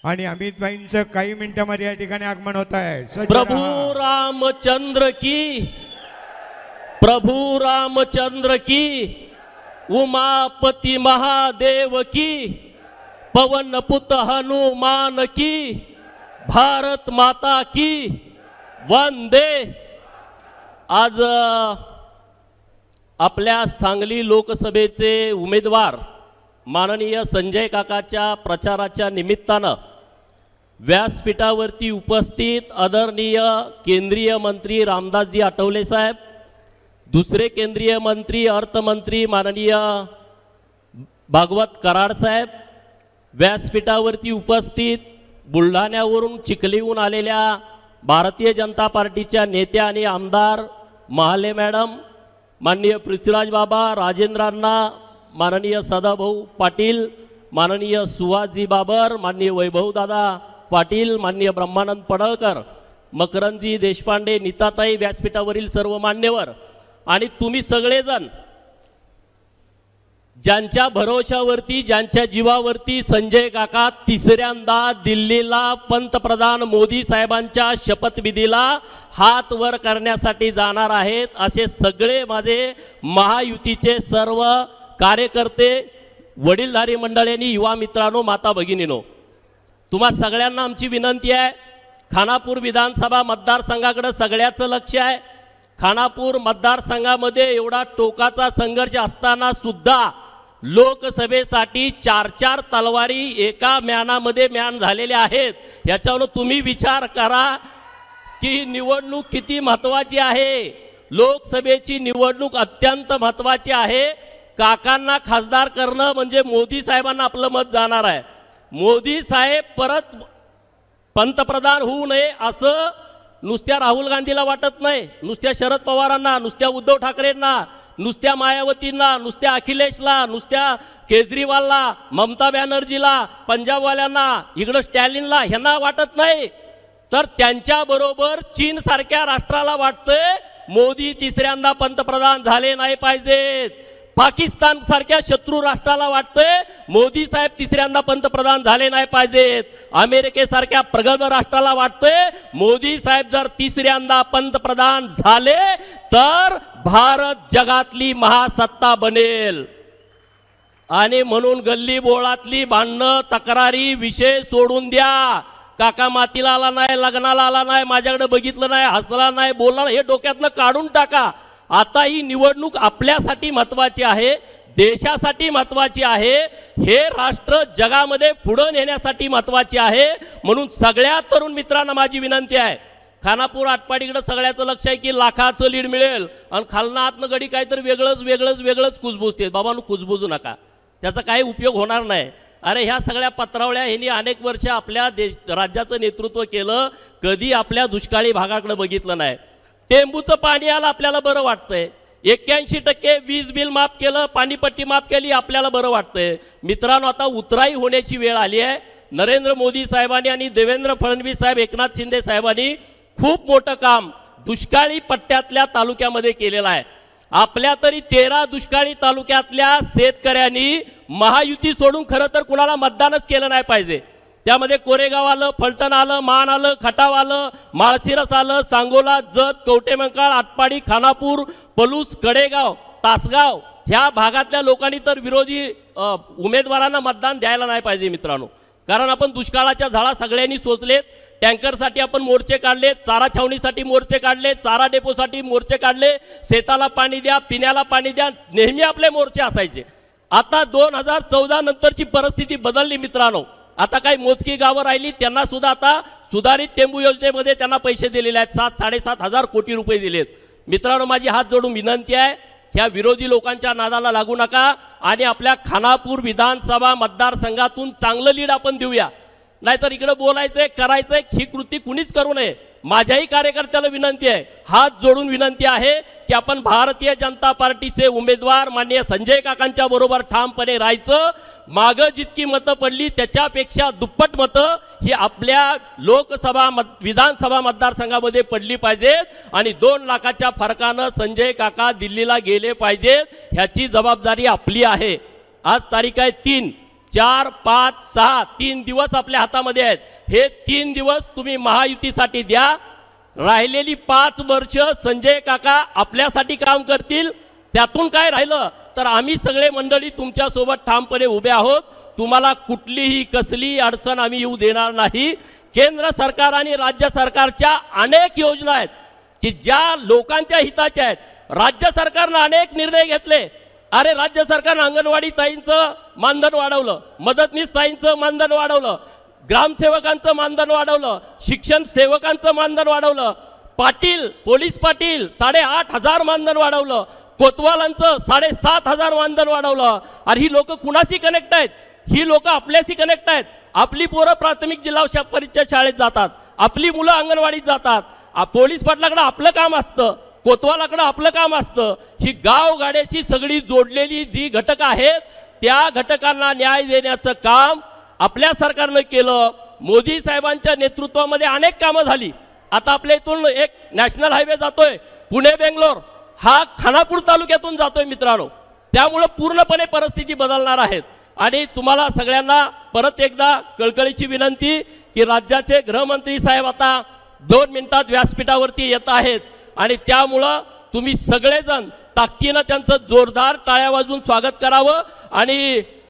आणि अमितभाईंचं काही मिनिटांमध्ये या ठिकाणी आगमन होत आहे। प्रभु रामचंद्र की, प्रभु रामचंद्र की, उमापति महादेव की, पवन पुत्र हनुमान की, भारत माता की वंदे। आज आपल्या सांगली लोकसभेचे उमेदवार माननीय संजय काकाच्या प्रचाराच्या निमित्तानं व्यासपीठावरती उपस्थित आदरणीय केंद्रीय मंत्री रामदासजी आठवले साहेब, दुसरे केंद्रीय मंत्री अर्थमंत्री माननीय भागवत कराड साहेब, व्यासपीठावरती उपस्थित बुलढाण्यावरून चिखलीहून आलेल्या भारतीय जनता पार्टीच्या नेत्या आणि आमदार महाले मॅडम, माननीय पृथ्वीराज बाबा, राजेंद्रांना, माननीय सदाभाऊ पाटील, माननीय सुहासजी बाबर, माननीय वैभवदादा पाटील, माननीय ब्रह्मानंद पडळकर, मकरंदजी देशपांडे, नीताताई, व्यासपीठावरील सर्व मान्यवर आणि तुम्ही सगळेजण ज्यांच्या भरोशावरती, ज्यांच्या जीवावरती संजय काका तिसऱ्यांदा दिल्लीला पंतप्रधान मोदी साहेबांच्या शपथविधीला हात वर करण्यासाठी जाणार आहेत, असे सगळे माझे महायुतीचे सर्व कार्यकर्ते, वडीलधारी मंडळींनी, युवा मित्रांनो, माता भगिनींनो, तुम्हा सगळ्यांना आमची विनंती आहे। खानापूर विधानसभा मतदारसंघाकडे सगळ्याचं लक्ष आहे। खानापूर मतदारसंघामध्ये एवढा टोकाचा संघर्ष असताना सुद्धा लोकसभेसाठी 4-4 तलवारी एका म्यानामध्ये म्यान झालेले आहेत। याच्यावर तुम्ही विचार करा की ही निवडणूक किती महत्त्वाची आहे। लोकसभेची निवडणूक अत्यंत महत्त्वाची आहे। काकांना खासदार करणं म्हणजे मोदी साहेबांना आपलं मत जाणार आहे। मोदी साहेब परत पंतप्रधान होऊ नये असं नुसत्या राहुल गांधीला वाटत नाही, नुसत्या शरद पवारांना, नुसत्या उद्धव ठाकरेंना, नुसत्या मायावतींना, नुसत्या अखिलेशला, नुसत्या केजरीवालला, ममता बॅनर्जीला, पंजाबवाल्यांना, इकडं स्टॅलिनला, ह्यांना वाटत नाही, तर त्यांच्याबरोबर चीन सारख्या राष्ट्राला वाटतंय मोदी तिसऱ्यांदा पंतप्रधान झाले नाही पाहिजेत। पाकिस्तान सारख्या शत्रू राष्ट्राला वाटतंय मोदी साहेब तिसऱ्यांदा पंतप्रधान झाले नाही पाहिजेत। अमेरिकेसारख्या प्रगल्भ राष्ट्राला वाटतंय मोदी साहेब जर तिसऱ्यांदा पंतप्रधान झाले तर भारत जगातली महासत्ता बनेल। आणि म्हणून गल्ली बोळातली भांडणं, तक्रारी, विषय सोडून द्या। काका मातीला आला नाही, लग्नाला आला नाही, माझ्याकडे बघितलं नाही, हसला नाही, बोलला नाही, हे डोक्यातनं काढून टाका। आता ही निवडणूक आपल्यासाठी महत्त्वाची आहे, देशासाठी महत्त्वाची आहे, हे राष्ट्र जगामध्ये पुढे नेण्यासाठी महत्त्वाची आहे। म्हणून सगळ्या तरुण मित्रांना माझी विनंती आहे, खानापूर आटपाडीकडे सगळ्याचं लक्ष आहे की लाखाचं लीड मिळेल आणि खालनं आतनं गडी काहीतरी वेगळंच कुजबुजते। बाबांनो, कुजबुजू नका, त्याचा काही उपयोग होणार नाही। अरे ह्या सगळ्या पत्रावळ्या ह्यांनी अनेक वर्ष आपल्या राज्याचं नेतृत्व केलं, कधी आपल्या दुष्काळी भागाकडे बघितलं नाही। टेंबूचं पाणी आलं आपल्याला बरं वाटतंय, 81% वीज बिल माफ केलं, पाणीपट्टी माफ केली, आपल्याला बरं वाटतंय। मित्रांनो, आता उतराई होण्याची वेळ आली आहे। नरेंद्र मोदी साहेबांनी आणि देवेंद्र फडणवीस साहेब, एकनाथ शिंदे साहेबांनी खूप मोठं काम दुष्काळी पट्ट्यातल्या तालुक्यामध्ये केलेलं आहे। आपल्या तरी 13 दुष्काळी तालुक्यातल्या शेतकऱ्यांनी महायुती सोडून खरं तर कुणाला मतदानच केलं नाही पाहिजे। त्यामध्ये कोरेगाव आलं, फलटण आलं, मान आलं, खटाव आलं, माळशिरस आलं, सांगोला, जत, कवटेमंकाळ, आटपाडी, खानापूर, पलूस, कडेगाव, तासगाव ह्या भागातल्या लोकांनी तर विरोधी उमेदवारांना मतदान द्यायला नाही पाहिजे मित्रांनो। कारण आपण दुष्काळाच्या झाडा सगळ्यांनी सोचलेत, टँकरसाठी आपण मोर्चे काढले, चारा छावणीसाठी मोर्चे काढले, चारा डेपोसाठी मोर्चे काढले, शेताला पाणी द्या, पिण्याला पाणी द्या, नेहमी आपले मोर्चे असायचे। आता 2014 नंतरची परिस्थिती बदलली मित्रांनो। आता काही मोजकी गावं राहिली, त्यांना सुद्धा आता सुधारित टेंबू योजनेमध्ये त्यांना पैसे दिलेले आहेत, 7-7.5 हजार कोटी रुपये दिलेत। मित्रांनो, माझी हात जोडून विनंती आहे, ह्या विरोधी लोकांच्या नादाला लागू नका आणि आपल्या खानापूर विधानसभा मतदारसंघातून चांगलं लीड आपण देऊया। नाहीतर इकडे बोलायचंय, करायचंय, ही कृती कुणीच करू नये। माझ्याही कार्यकर्त्याला विनंती आहे, हात जोडून विनंती आहे की आपण भारतीय जनता पार्टीचे उमेदवार माननीय संजय काकांच्या बरोबर ठामपणे राहायचं। मागे जितकी मतं पडली त्याच्यापेक्षा दुप्पट मतं ही आपल्या लोकसभा विधानसभा मतदारसंघामध्ये पडली पाहिजेत आणि 2 लाखाच्या फरकानं संजय काका दिल्लीला गेले पाहिजेत। ह्याची जबाबदारी आपली आहे। आज तारीख आहे 3, 4, 5, 6 3 दिवस आपल्या हातामध्ये आहेत. हे 3 दिवस तुम्ही महायुतीसाठी द्या. राहिलेली 5 वर्ष संजय काका आपल्यासाठी काम करतील. त्यातून काय राहिलं तर आम्ही सगळे मंडळी तुमच्या सोबत ठामपणे उभे आहोत. तुम्हाला कुठलीही कसली अडचण आम्ही येऊ देणार नाही. केंद्र सरकार आणि राज्य सरकारच्या अनेक योजना आहेत की ज्या लोकांच्या हिताच्या आहेत. राज्य सरकारनं अनेक निर्णय घेतले. अरे राज्य सरकारनं अंगणवाडी ताईंचं मानधन वाढवलं, मदतनीस ताईंचं मानधन वाढवलं, ग्रामसेवकांचं मानधन वाढवलं, शिक्षण सेवकांचं मानधन वाढवलं, पाटील पोलीस पाटील 8,500 मानधन वाढवलं, कोतवालांचं 7,500 मानधन वाढवलं. आणि ही लोक कुणाशी कनेक्ट आहेत? ही लोक आपल्याशी कनेक्ट आहेत. आपली पोरं प्राथमिक जिल्हा परिषद शाळेत जातात, आपली मुलं अंगणवाडीत जातात. पोलीस पाटलाकडे आपलं काम असतं, कोतवालाकडे आपलं काम असतं. ही गावगाड्याची सगळी जोडलेली जी घटक आहेत त्या घटकांना न्याय देण्याचं काम आपल्या सरकारनं केलं. मोदी साहेबांच्या नेतृत्वामध्ये अनेक कामं झाली. आता आपल्या इथून एक नॅशनल हायवे जातोय पुणे बेंगलोर, हा खानापूर तालुक्यातून जातोय मित्रांनो. त्यामुळे पूर्णपणे परिस्थिती बदलणार आहेत. आणि तुम्हाला सगळ्यांना परत एकदा कळकळीची विनंती की राज्याचे गृहमंत्री साहेब आता 2 मिनिटात व्यासपीठावरती येत आहेत आणि त्यामुळं तुम्ही सगळेजण ताकदीनं त्यांचं जोरदार टाळ्या वाजवून स्वागत करावं. आणि